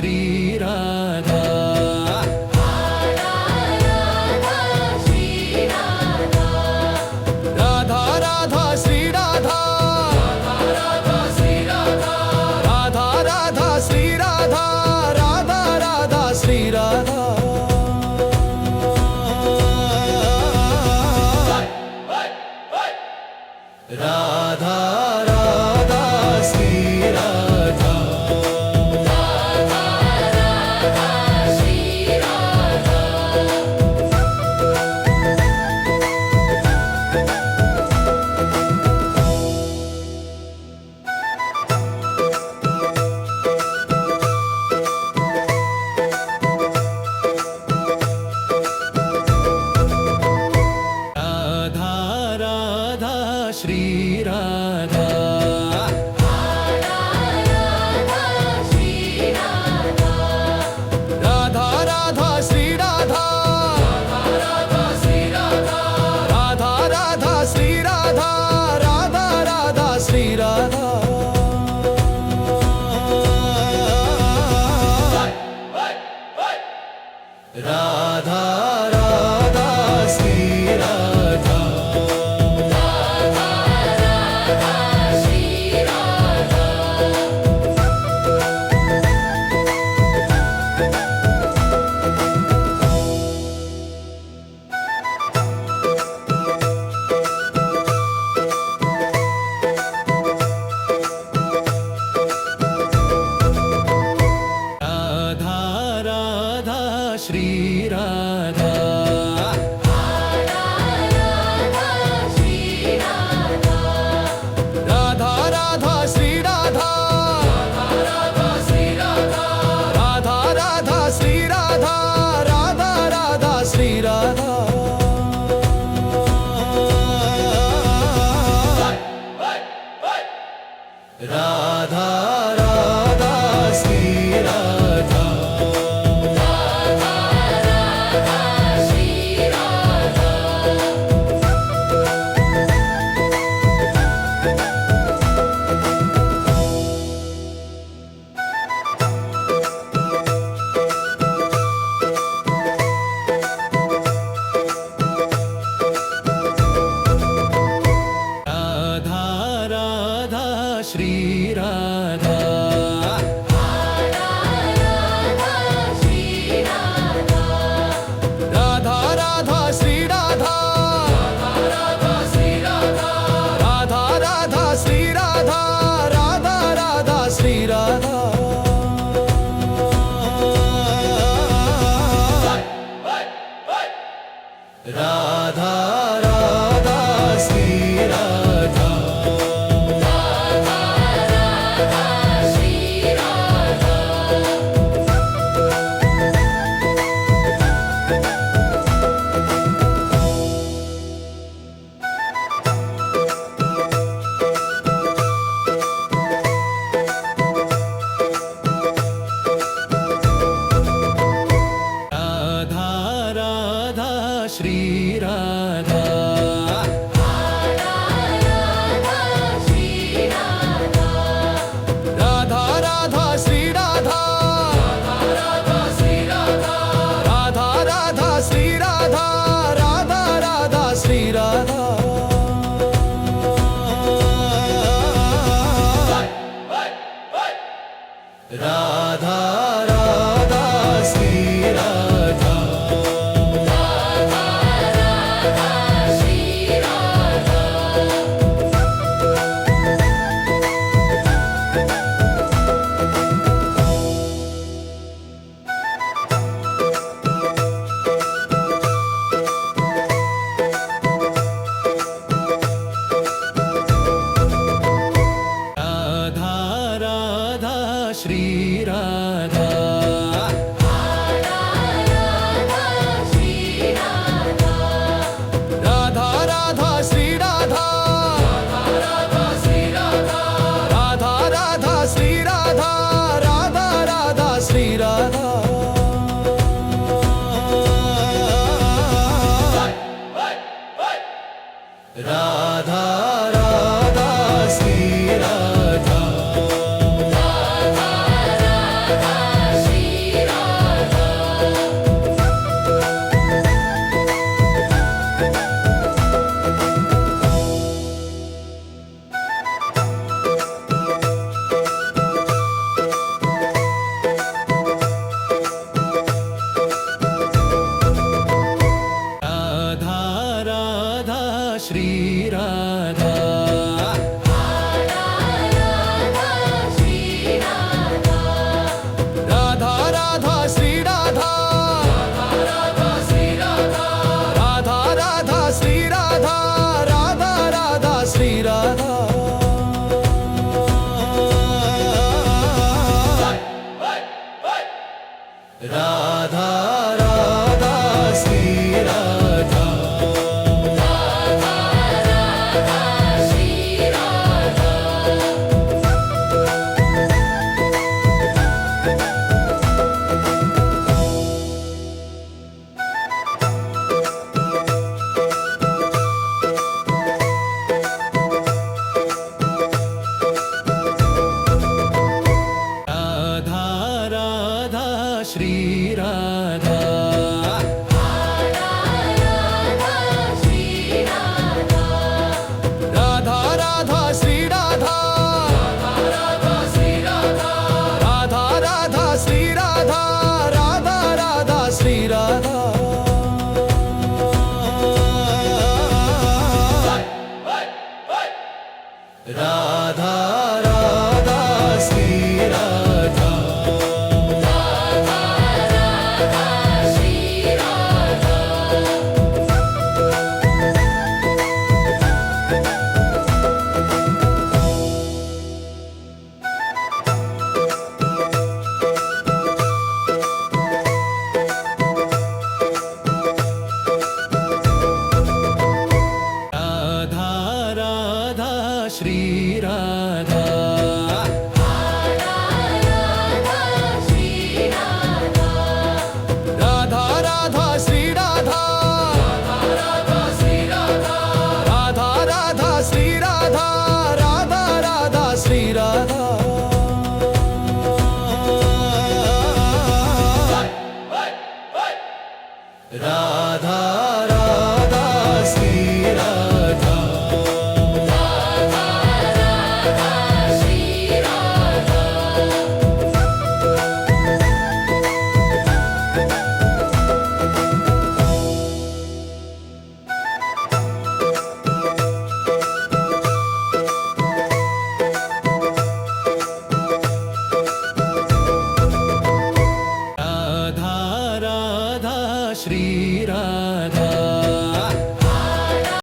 Shri Radha. Radha Radha Shri Radha, Radha Shri Radha, Radha Radha Shri Radha, Radha Radha Shri Radha. Radha Radha Shri Radha, Radha Radha Shri Radha. Radha Radha Shri Radha, Radha Radha Shri Radha, Radha Shri Radha, Radha Radha Shri Radha, Radha Radha Shri Radha. Radha Radha Shri Radha, Radha Radha Shri Radha, Radha Radha Shri Radha, Radha Shri Radha, Radha Radha Shri Radha, Radha Radha Shri Radha. Radha Radha Shri Radha, Radha Radha Shri Radha. Radha Radha Shri Radha, Radha Radha Shri Radha, Radha Shri Radha, Radha Radha Shri Radha, Radha Radha Shri Radha. Radha Radha Shri Radha, Radha Radha Shri Radha. Radha Radha Shri Radha, Radha Radha Shri Radha, Radha Shri Radha, Radha Radha Shri Radha, Radha Radha Shri Radha. Radha Radha Shri Radha, Radha Radha Shri Radha. Radha Radha Shri Radha, Radha Radha Shri Radha, Radha Shri Radha, Radha Radha Shri Radha, Radha Radha Shri Radha. Radha Radha Shri Radha, Radha Radha Shri Radha Radha Radha Shri Radha Radha Radha Shri Radha Radha Radha Shri Radha Radha Radha Shri Radha Radha Radha Shri Radha Radha Radha Shri Radha Radha Radha Shri Radha Radha Radha Shri Radha Radha Radha Shri Radha Radha Radha Shri Radha